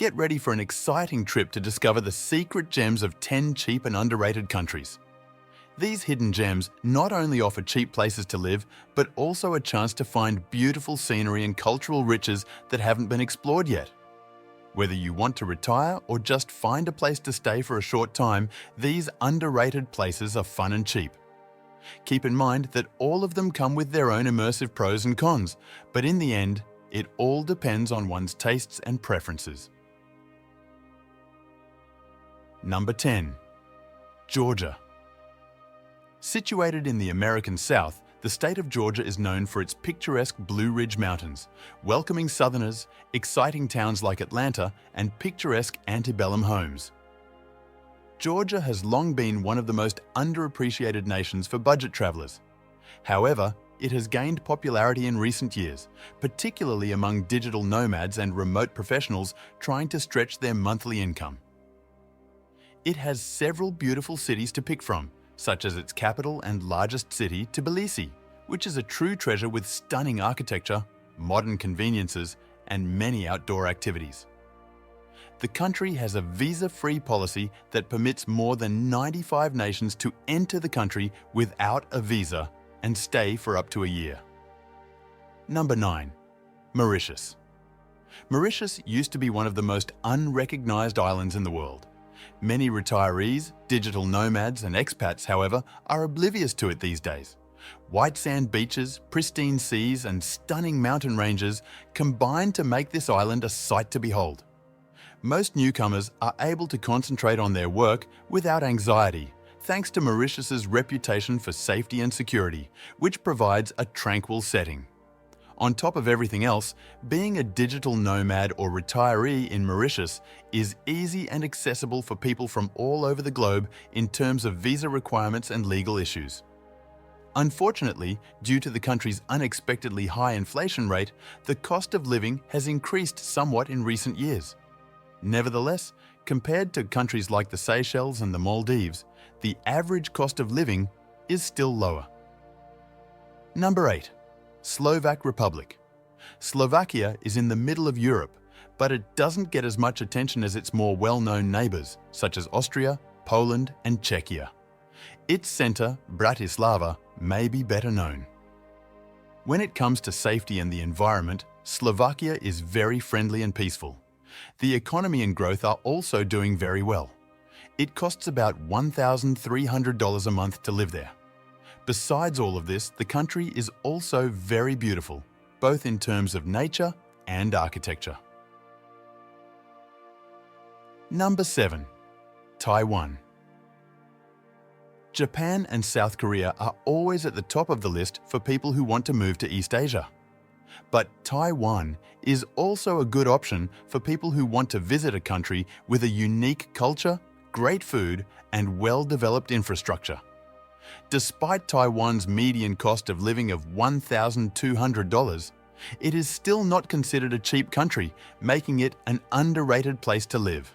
Get ready for an exciting trip to discover the secret gems of 10 cheap and underrated countries. These hidden gems not only offer cheap places to live, but also a chance to find beautiful scenery and cultural riches that haven't been explored yet. Whether you want to retire or just find a place to stay for a short time, these underrated places are fun and cheap. Keep in mind that all of them come with their own immersive pros and cons, but in the end, it all depends on one's tastes and preferences. Number 10. Georgia. Situated in the American South, the state of Georgia is known for its picturesque Blue Ridge Mountains, welcoming Southerners, exciting towns like Atlanta, and picturesque antebellum homes. Georgia has long been one of the most underappreciated nations for budget travelers. However, it has gained popularity in recent years, particularly among digital nomads and remote professionals trying to stretch their monthly income. It has several beautiful cities to pick from, such as its capital and largest city, Tbilisi, which is a true treasure with stunning architecture, modern conveniences, and many outdoor activities. The country has a visa-free policy that permits more than 95 nations to enter the country without a visa and stay for up to a year. Number 9. Mauritius. Mauritius used to be one of the most unrecognized islands in the world. Many retirees, digital nomads, and expats, however, are oblivious to it these days. White sand beaches, pristine seas, and stunning mountain ranges combine to make this island a sight to behold. Most newcomers are able to concentrate on their work without anxiety, thanks to Mauritius's reputation for safety and security, which provides a tranquil setting. On top of everything else, being a digital nomad or retiree in Mauritius is easy and accessible for people from all over the globe in terms of visa requirements and legal issues. Unfortunately, due to the country's unexpectedly high inflation rate, the cost of living has increased somewhat in recent years. Nevertheless, compared to countries like the Seychelles and the Maldives, the average cost of living is still lower. Number 8. Slovak Republic. Slovakia is in the middle of Europe, but it doesn't get as much attention as its more well-known neighbors, such as Austria, Poland, and Czechia. Its center, Bratislava, may be better known. When it comes to safety and the environment, Slovakia is very friendly and peaceful. The economy and growth are also doing very well. It costs about $1,300 a month to live there. Besides all of this, the country is also very beautiful, both in terms of nature and architecture. Number 7. Taiwan. Japan and South Korea are always at the top of the list for people who want to move to East Asia. But Taiwan is also a good option for people who want to visit a country with a unique culture, great food, and well-developed infrastructure. Despite Taiwan's median cost of living of $1,200, it is still not considered a cheap country, making it an underrated place to live.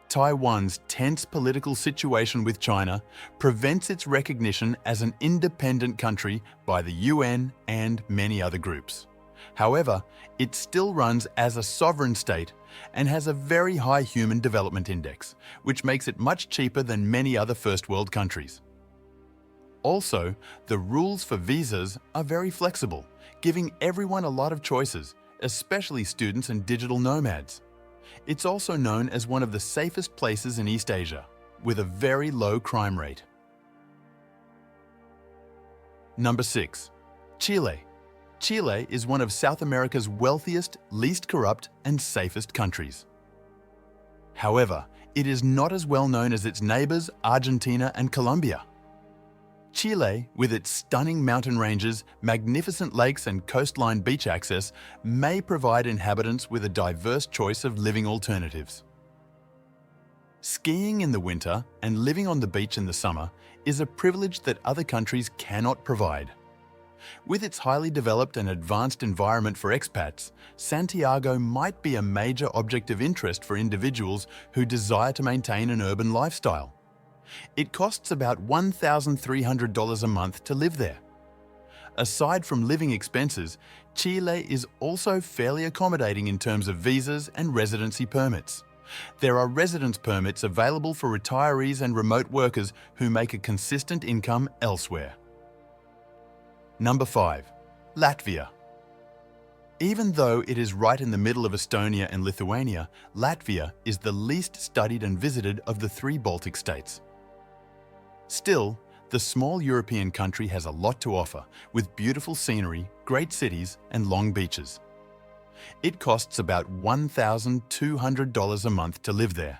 Taiwan's tense political situation with China prevents its recognition as an independent country by the UN and many other groups. However, it still runs as a sovereign state and has a very high Human Development Index, which makes it much cheaper than many other first world countries. Also, the rules for visas are very flexible, giving everyone a lot of choices, especially students and digital nomads. It's also known as one of the safest places in East Asia, with a very low crime rate. Number 6. Chile. Chile is one of South America's wealthiest, least corrupt, and safest countries. However, it is not as well known as its neighbors Argentina and Colombia. Chile, with its stunning mountain ranges, magnificent lakes, and coastline beach access, may provide inhabitants with a diverse choice of living alternatives. Skiing in the winter and living on the beach in the summer is a privilege that other countries cannot provide. With its highly developed and advanced environment for expats, Santiago might be a major object of interest for individuals who desire to maintain an urban lifestyle. It costs about $1,300 a month to live there. Aside from living expenses, Chile is also fairly accommodating in terms of visas and residency permits. There are residence permits available for retirees and remote workers who make a consistent income elsewhere. Number 5. Latvia. Even though it is right in the middle of Estonia and Lithuania, Latvia is the least studied and visited of the 3 Baltic states. Still, the small European country has a lot to offer, with beautiful scenery, great cities, and long beaches. It costs about $1,200 a month to live there.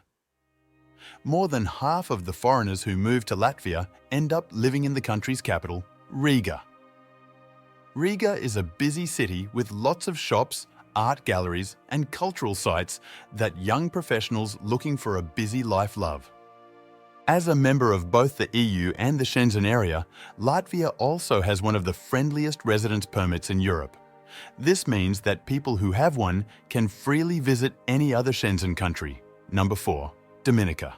More than half of the foreigners who move to Latvia end up living in the country's capital, Riga. Riga is a busy city with lots of shops, art galleries, and cultural sites that young professionals looking for a busy life love. As a member of both the EU and the Schengen area, Latvia also has one of the friendliest residence permits in Europe. This means that people who have one can freely visit any other Schengen country. Number 4. Dominica.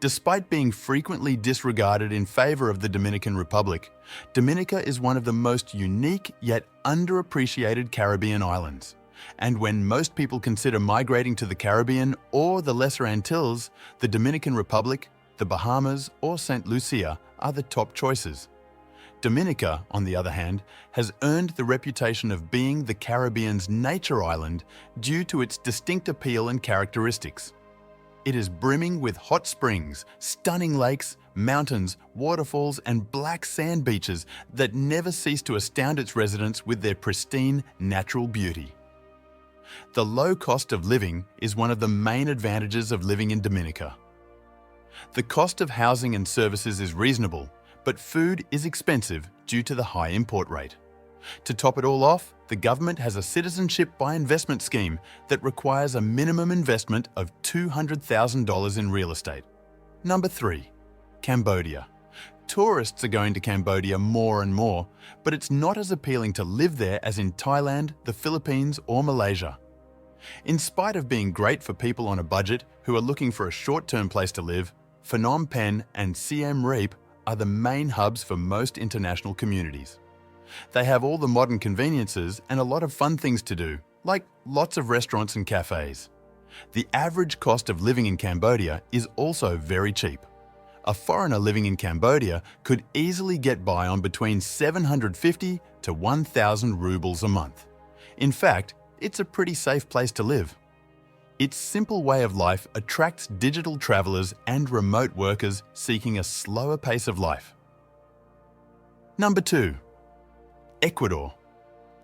Despite being frequently disregarded in favor of the Dominican Republic, Dominica is one of the most unique yet underappreciated Caribbean islands. And when most people consider migrating to the Caribbean or the Lesser Antilles, the Dominican Republic, the Bahamas, or St. Lucia are the top choices. Dominica, on the other hand, has earned the reputation of being the Caribbean's nature island due to its distinct appeal and characteristics. It is brimming with hot springs, stunning lakes, mountains, waterfalls, and black sand beaches that never cease to astound its residents with their pristine, natural beauty. The low cost of living is one of the main advantages of living in Dominica. The cost of housing and services is reasonable, but food is expensive due to the high import rate. To top it all off, the government has a citizenship by investment scheme that requires a minimum investment of $200,000 in real estate. Number 3. Cambodia. Tourists are going to Cambodia more and more, but it's not as appealing to live there as in Thailand, the Philippines, or Malaysia. In spite of being great for people on a budget who are looking for a short-term place to live, Phnom Penh and Siem Reap are the main hubs for most international communities. They have all the modern conveniences and a lot of fun things to do, like lots of restaurants and cafes. The average cost of living in Cambodia is also very cheap. A foreigner living in Cambodia could easily get by on between 750 to 1,000 rubles a month. In fact, it's a pretty safe place to live. Its simple way of life attracts digital travelers and remote workers seeking a slower pace of life. Number 2. Ecuador.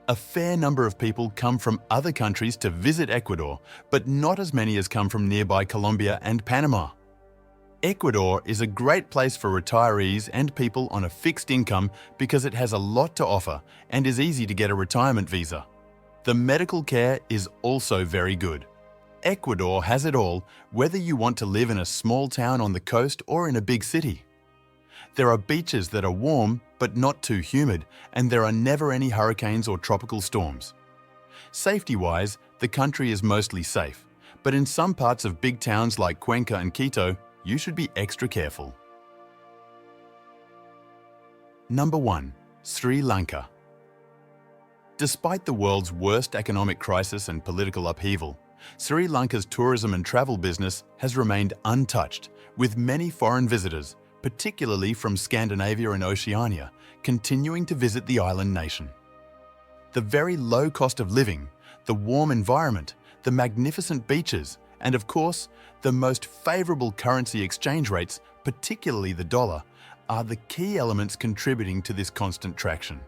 A fair number of people come from other countries to visit Ecuador, but not as many as come from nearby Colombia and Panama. Ecuador is a great place for retirees and people on a fixed income because it has a lot to offer and is easy to get a retirement visa. The medical care is also very good. Ecuador has it all, whether you want to live in a small town on the coast or in a big city. There are beaches that are warm but not too humid, and there are never any hurricanes or tropical storms. Safety-wise, the country is mostly safe, but in some parts of big towns like Cuenca and Quito, you should be extra careful. Number 1. Sri Lanka. Despite the world's worst economic crisis and political upheaval, Sri Lanka's tourism and travel business has remained untouched, with many foreign visitors, particularly from Scandinavia and Oceania, continuing to visit the island nation. The very low cost of living, the warm environment, the magnificent beaches, and of course, the most favorable currency exchange rates, particularly the dollar, are the key elements contributing to this constant traction.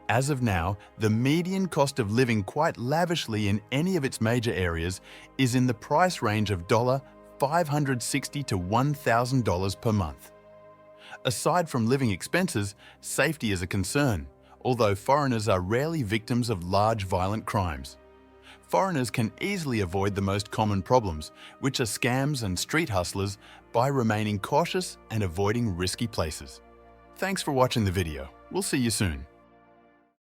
As of now, the median cost of living quite lavishly in any of its major areas is in the price range of $560 to $1,000 per month. Aside from living expenses, safety is a concern, although foreigners are rarely victims of large violent crimes. Foreigners can easily avoid the most common problems, which are scams and street hustlers, by remaining cautious and avoiding risky places. Thanks for watching the video. We'll see you soon.